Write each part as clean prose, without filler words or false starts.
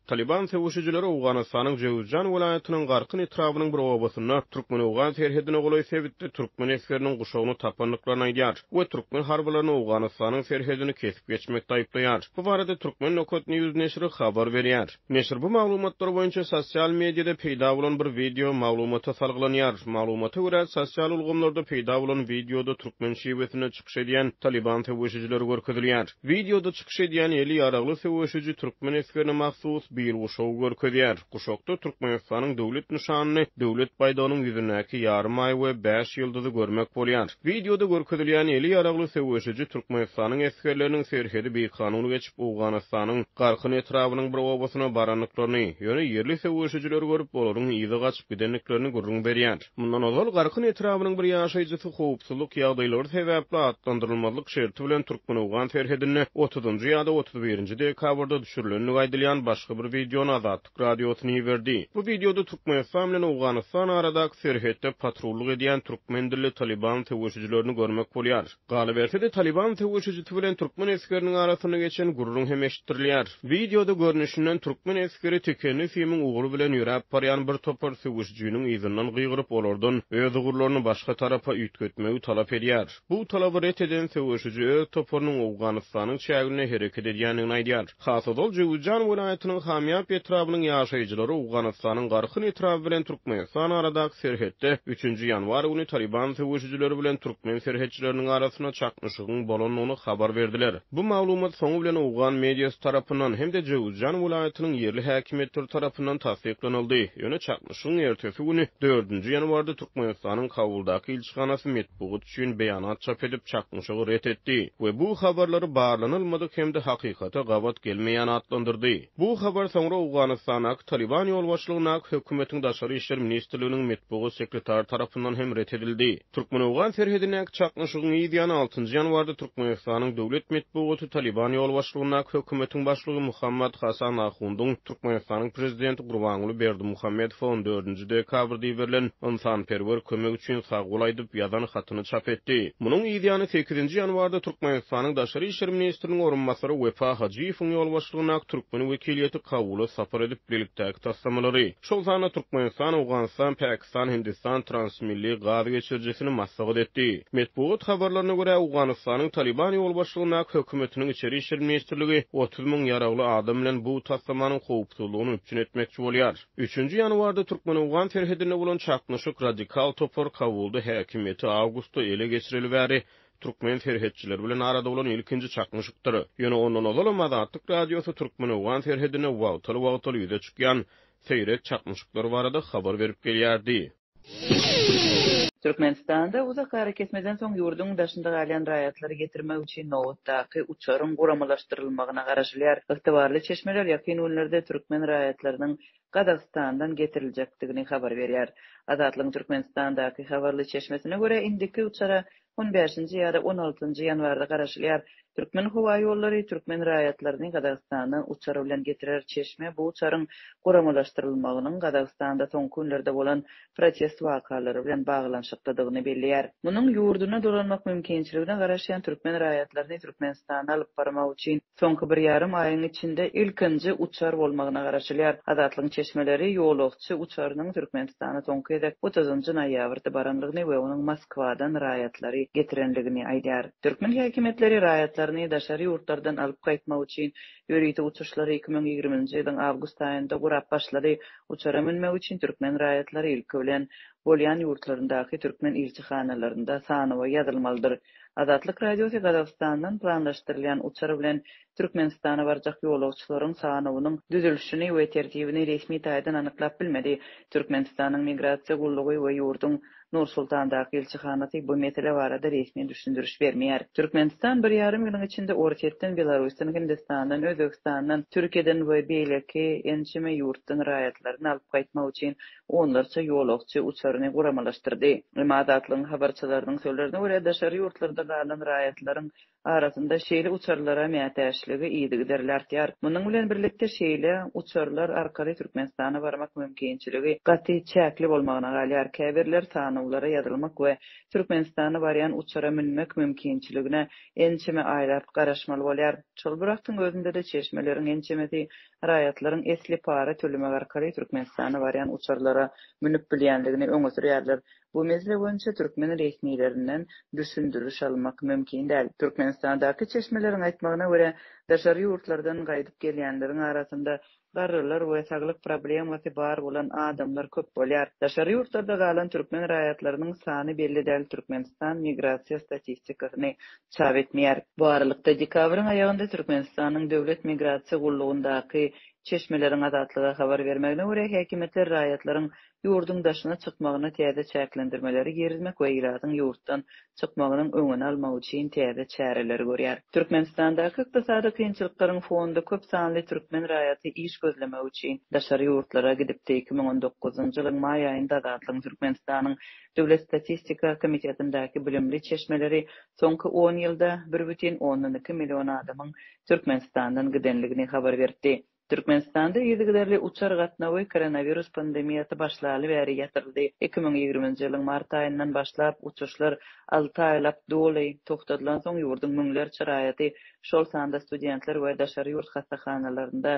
Taliban sevuşucuları Awganistanyň Jowzjan welaýatynyň garkyn etrabynyň bir obasyna Türkmen-Awgan serhedine golaý sebitde Türkmen eskeriniň guşagyny tapanlyklaryny aýdýar. We Türkmen harbalaryny Awganistanyň serhedini kesip geçmekde aýplaýar. Bu barada Türkmen Nokot News neşri habar berýär. Neşir bu maglumatlar boýunça sosial mediada peýda bolan bir video maglumata salgylanyar. Maglumata görä sosial ulgamlarda peýda bolan videoda Türkmen şiwesine çykyş edýän Taliban sevuşucylary görkezilýär. Videoda çykyş edýän eli ýaragly sevuşucu Türkmen eskerine mahsus bir uşağı görkezýär. Uşakda Türkmenistanyň döwlet nişanyny, döwlet baýdagynyň ýüzündäki ýarym ay we 5 ýyldyzy görmek bolýar. Videoda görkezilýän eli ýaragly sevuşucu Türkmenistanyň eskerleriniň serhedi bir kanuny geçip Awganistanyň garkyn etrabynyň bir obasyna baranyklaryny, ýöne ýerli sevuşucylary görüp olaryň ýyzy gaçyp gidenliklerini gurrun berýär. Mundan ozal garkyn etrabynyň bir ýaşaýjysy howpsuzlyk ýagdaýlary sebäpli atlandyrylmalyk şerti bilen Türkmen-Awgan serhedine 30-njy ýa-da 31-nji dekabrda düşürilenligi aýdylýan başga bir videonu Azatlyk radiosyny berdi. Bu videoda Türkmenistan bilen Awganistan aradaky serhetde patrulluk edýän türkmen dilli Taliban sevuşucularyny görmek bolýar. Galyp etse Taliban sevuşucusy bilen türkmen eskeriniň arasyna geçen gurrun hem eşitdirilýär. Videoda görnüşinden türkmen eskeri tekeni filmin ugry bilen ýüräp barýan bir topar sevuşucunyň ýzynyň gyýgyryp olardan öz ugurlaryny başga tarapa üýtgetmegi talap edýär. Bu talapy ret eden sevuşucu öz toparynyň Awganistanyň çägine hereket edýänini aýdýar. Hasodol Jowzjan welaýatynyň Hamyap etrabynyň ýaşaýjylary Awganistanyň garkyn etraby bilen Türkmenistan aradaky serhetde 3-nji ýanwar güni Taliban sevuşujylary bilen türkmen serhetçileriniň arasyna çakmışygyň bolanyny habar berdiler. Bu maglumat soňu bilen Awgan mediýasy tarapyndan hem de Jowzjan welaýatynyň ýerli häkimetleri tarapyndan tasdiklanyldy. Ýöne çakmışygyň ertesi güni 4-nji ýanwarda Türkmenistanyň Kabuldaky ilçihanasy metbuat üçin beýanat çap edip çakmışygy ret etdi we bu habarlary bağlanylmadyk hem de hakykata gabat gelmeýän adlandyrdy. Bu habar soňra Awganistanyň Taliban ýolbaşçylygyna hökümetiň daşary işler ministrliginiň metbuat sekretary tarapyndan hem ret edildi. Türkmen-Awgan serhedine çakmışygyň ýygyny 6-njy ýanwarda Türkmenistanyň döwlet metbuaty Taliban ýolbaşçylygyna hökümetiň başlygy Muhammad Hasan Ahundyň Türkmenistanyň prezidenti Gurbanguly Berdimuhammedow 4-nji dekabrda berilen insanperwer kömek üçin sag bolaý diýip ýazan hatyny çap etdi. Munyň ýygyny 8-nji ýanwarda Türkmenistanyň daşary işler ministriniň orunmasary Wefa Hajiýewiň ýolbaşçylygyna türkmen wekiliýeti Kabula sapar edip birlikdäki tassamalary. Şol zana Türkmenistan, Awganistan, Pakistan, Hindistan transmilli gaz geçirjesini maslahat etdi. Metbuat habarlaryna görä Awganistanyň Taliban ýolbaşçylygyna hökümetiniň içeri işler ministrligi 30 000 ýaragly adam bilen bu tassamanyň howpsuzlygyny üçin etmekçi bolýar. 3-nji ýanwarda Türkmen-Awgan serhedine bolan çakmışyk radikal topar Kabulda häkimeti awgustda ele geçirilýär. Türkmen serhetçiler bilen arada bolan ilkinji çakmışykdyr. Ýöne ondan ozal Azatlyk radiosy Türkmen-Awgan serhedine wagtaly ýüze çykýan seýrek çakmışyklar barada habar berip gelýärdi. Türkmenistanda uzak ara kesmeden soň ýurdun daşynda galan raýatlary getirmek üçin nowatdaky uçaryň guramalaşdyrylmagyna garaşylýar. Ygtybarly çeşmeler ýakyn günlerde türkmen raýatlarynyň Gadastandan getiriljekdigini habar berýär. Azatlyň Türkmenistandaky habarly çeşmesine görä indiki uçara 15-nji ýa-da 16-njy ýanwarda garaşylýar. Türkmen howa ýollary türkmen raýatlaryny Gadagstana uçary bilen getirer çeşme bu uçaryň guramalaşdyrylmagynyň Gadagstanda soňky günlerde bolan protest wakalary bilen baglanşykdygyny belliýär. Munyň ýurduna dolanmak mümkinçiligine garaşan türkmen raýatlaryny Türkmenistana alyp barmak üçin soňky 1,5 aýyň içinde ilkinji uçar bolmagyna garaşylýar. Azatlyň çeşmeleri ýolagçy uçarynyň Türkmenistana soňky 30-njy noýabrda baranlygyny we onuň Moskwadan raýatlary getirenligini aýdýar. Türkmen häkimetleri raýatlaryny daşary ýurtlardan alyp gaýtmak üçin ýörüýte uçuşlary 2020-nji ýylyň awgust aýynda gurap başlady. Uçara minmek üçin türkmen raýatlary ilki bilen bolýan ýurtlaryndaky türkmen ilçihanalaryna sanawy ýazylmalydyr. Azatlyk radiosy Gadastandan planlaşdyrylýan uçar bilen Türkmenistana barjak ýolagçylaryň sanawynyň düzülüşini we tertibini resmi taýdan anyklap bilmedi. Türkmenistanyň migrasiýa gullugy we ýurdun Nur-Sultandaky ilçihanasy bu mesele barada resmi düşündiriş bermeýär. Türkmenistan 1,5 ýylyň içinde Orsetden, Belarusdan, Hindistandan, Özbekistandan, Türkiýeden we beýleki ençime ýurtdan raýatlaryny alyp gaýtmak üçin onlarça ýolagçy uçaryny guramalaşdyrdy. Azatlyň habarçylarynyň sözlerine görä daşary ýurtlarda galan raýatlaryň arasynda şeýle uçarlara mätäş gürlençligi iyiligi derlertýär. Munyň bilen birlikde şeýle uçarlar arkaly Türkmenistana barmak mümkinçiligi gaty çäkli bolmagyna galýar. Käbirler sanawlara ýazylmak we Türkmenistana barýan uçara minmek mümkinçiligine ençeme aýlap garaşmaly bolýar. Şol birakdyň özünde de çeşmeleriň ençemeti raýatlaryň esli para tölemek arkaly Türkmenistana barýan uçarlara minip bilýändigini öňe sürýärler. Bu mesele boýunça Türkmen resmiýetlerinden düşündürüş almak mümkin däl. Türkmenistandaki çeşmelerin aýtmagyna görä, daşary ýurtlardan gaýdyp gelýänleriň arasynda garrylar we saglyk problemasy bar bolan adamlar köp bolýar. Daşary ýurtlarda galan türkmen raýatlarynyň sany belli däl. Türkmenistan migrasiýa statistikasyny çap etmeýär. Bu aralykda dekabryň aýagynda Türkmenistanyň döwlet migrasiýa gullugundaky çeşmelerin azatlyga habar bermegine görä häkimetler raýatlaryň ýurdun daşyna çykmagyny täze çäklendirmeleri gerizmek we ýuradyň ýurtdan çykmagynyň öňüni almak üçin täze çäreler görýär. Türkmenistandaky ykdysady kynçylyklaryň fonunda köp sanly türkmen raýaty iş gözlemek üçin daşary ýurtlara gidipdi. 2019-njy ýylyň maý aýynda azatlyň Türkmenistanyň Döwlet Statistika Komitetindaky bilimli çeşmeleri soňky 10 ýylda 1,12 million adamyň Türkmenistandan gidenligini habar berdi. Türkmenistanda ýygyderli uçar gatnawy koronavirus pandemiýasy başlaly bäri ýatyryldy. 2020-nji ýylyň mart aýyndan başlap uçuşlar 6 aýlap doly toktadylan soň ýurdun müňlerçe raýaty şol sanda studentler we daşary ýurt hastaxanalarynda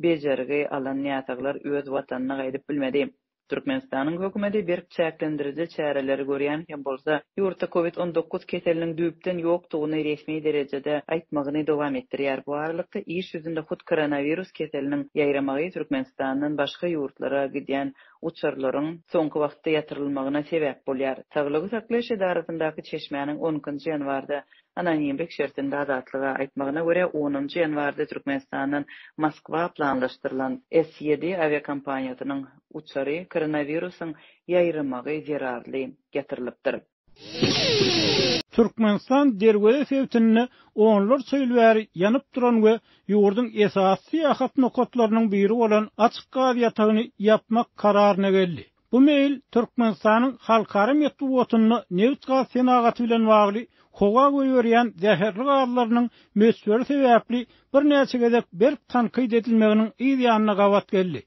bejerigi alan ýataglar öz watanyna gaýdyp bilmedi. Türkmenistanyň hökümeti bir çäklendiriji çäreleri görýän hem bolsa ýurtda COVID-19 keseliniň düýpden ýokdugyny resmi derejede aýtmagyny dowam etdirýär. Bu aralykda iş ýüzünde hut koronavirus keseliniň ýaýramagy Türkmenistandan başga ýurtlara gidýän uçarlaryň soňky wagtda ýatyrylmagyna sebäp bolýar. Saglyk saklaş edarasyndaky çeşmäniň 10-njy ýanwarda anonimlik şertinde azatlyga aýtmagyna görä 10-njy ýanwarda Türkmenistanyň Moskwa planlaşdyrylan S7 aviakompaniýasynyň uçary koronavirusyň ýaýramagy zerarly getirilipdir. Türkmenistan derwede sebäpini onlar söýlbäri ýanyp duran we ýurdun esasy ýahat nokatlarynyň biri bolan açyk gaz ýatagyny ýapmak kararyna geldi. Bu meýil Türkmenistanyň halkara medeniýetini neft gaz senagaty bilen bagly howa goýurýan zäherli gazlarynyň mösberi sebäpli bir näçe gezek berk tanqid edilmeginiň ýa-ýanyna gawat geldi.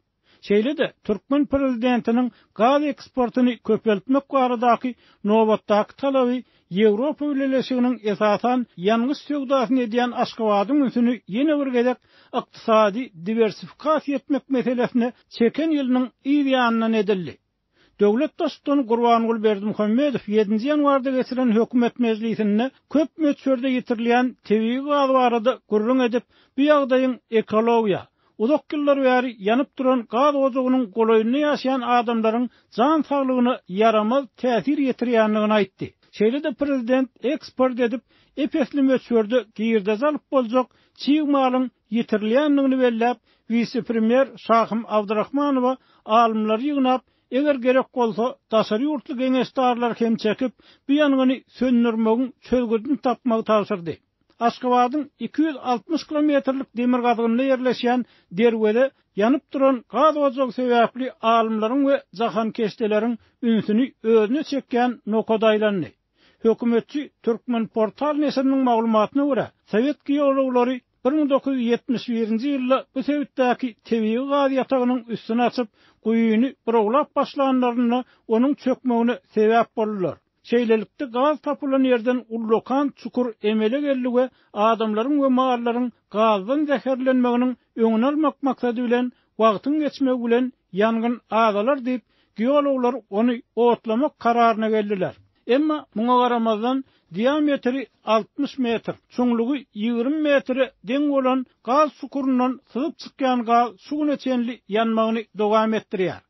Şeýle-de Türkmen prezidentiniň gaz eksportyny köpeltmek baradaky nowatdaky talaby Ýewropa Birleşiginiň esasan ýalňyş söwdasyny edýän Aşgabatyň ünsüni ýene bir gezek ykdysady diversifikasiýa etmek meselesine çeken ýylynyň ýa-ýanyna edildi. Döwlet başçysyny Gurbanuly Berdimuhammedow 7-nji ýanwarda geçiren hökümet meclisinde köp möçberde ýetirilýän tebii gaz barada gurrun edip bu ýagdaýyň ekologiýa uzak ýyllar bäri ýanyp duran gaz ojagynyň golaýyny ýaşaýan adamlaryň jan saglygyna yaramaz täsir ýetirýändigini aýtdy. Şeýle-de prezident eksport edip epesli möçberde girdaz alyp boljak çiğmalyň ýetirilýändigini belläp, vice-premier Şahym Abdurrahmanowa alymlary ýygnap eger gerek bolsa daşary ýurtly geňeşdarlar hem çekip bu ýanyny söndürmegiň çözgüdini tapmagy tapşyrdy. Aşgabatyň 260 kilometrlik demir gazygyna ýerleşýän derwede ýanyp duran gaz ojagy sebäpli alymlaryň we jahan keşdeleriň ünsüni özüne çekýän nokadaýlandy. Hökümetçi Türkmen portal nesiriniň maglumatyna görä, Sowet geologlary 1971-nji ýylda bu sebäpdäki tebii gaz ýatagynyň üstüne açyp guýuny burulap başlanlaryna onuň çökmegine sebäp boldular. Şeýlelikde gaz tapylan ýerden ullokan çukur emele geldi we adamlaryň we mallaryň gazdan zäherlenmeginiň öňüni almak maksady bilen wagtyň geçmegi bilen ýangyn azalar diýip geologlar ony otlamak kararyna geldiler. Emma muňa garamazdan diametri 60 metr, çoňlugy 20 metre deň bolan gaz çukurundan syzyp çykýan gaz suwuna çenli ýanmagyny dowam etdirýär.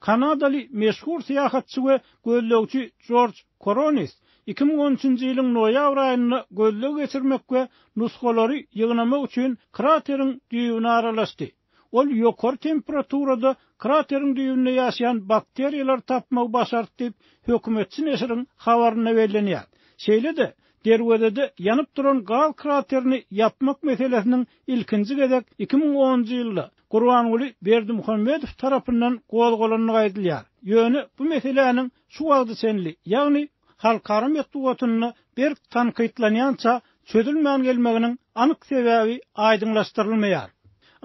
Kanadaly meşhur syýahatçy we gözlegçi George Coronis 2013-nji ýylyň noýabr aýyna gözleg geçirmek we nusgalary ýygnamak üçin krateriň düýbüne aralaşdy. Ol ýokary temperaturada krateriň düýbünde ýaşaýan bakteriýalar tapmak başardy diýip hökümetçi nesiriň habaryna berilýär. Şeýle-de derwedede ýanyp duran gaz kraterini ýapmak meselesiniň ilkinji gezek 2010-njy ýylda Gurbanuly Berdimuhammedow tarapyndan gozgolanyny gaýdylýar. Ýöne bu meseleniň şu wagty senli, ýagny halkara medeniýetini bir tanqidlanýança çözülmän gelmeginiň anyk sebäbi aýdyňlaşdyrylmaýar.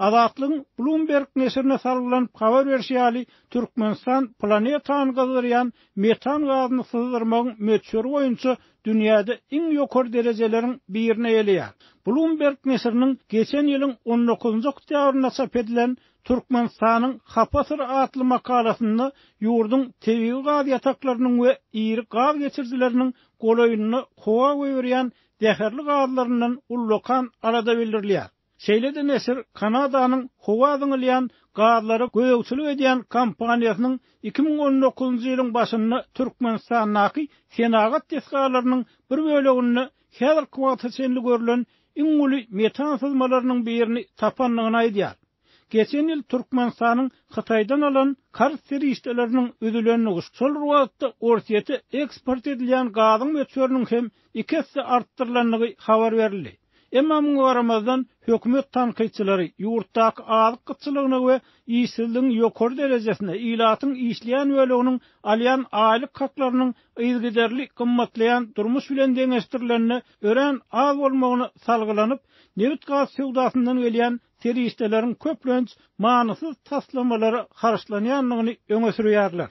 Azatlyň Bloomberg neşrine salgylan habar berýäli Türkmenistan planetany gazaryan metan gazyny syzdyrmagyň möçleri boýunça dünýäde iň ýokary derejeleriň birine elýär. Bloomberg neşriniň geçen ýylyň 19-njy oktýabrynda çap edilen Türkmenistanyň Hapasır adly makalasyny ýurdun tebii gaz ýataklarynyň we iri gaz geçirjileriniň golaýyny howa goýurýan däherli gazlaryndan ullokan arada bildirilýär. Şeýle-de neşir Kanadanyň howa ýyňylýan gazlary göýekçilik edýän kompaniýasynyň 2019-njy ýylyň başynda Türkmenistanyň senagat tesgalarynyň bir bölegini häzir kwatasenli görülen iň uly metan sızmalarynyň birini tapanlygyny aýdýar. Geçen ýyl Türkmenistanyň Hytaýdan alan kars serişdeleriniň ödülenligi şol wagtda ortiýete eksport edilýän gazyň möçleriniň hem 2 hesse artdyrylanlygy habar berildi. Emma muňa garamazdan hökümet tanqidçilari ýurtdaky azyk gytçylygyny we işsizligiň ýokary derejesine ilatyň işleýän böleginiň alýan aýlyk haklarynyň ýygyderli gymmatlaýan durmuş bilen deňeşdirilenini ören az bolmagyny salgylanyp, newit gaz sowdasyndan gelýän serişdeleriň köplenç manysyz taslamalary harçlanýanlygyny öňe sürýärler.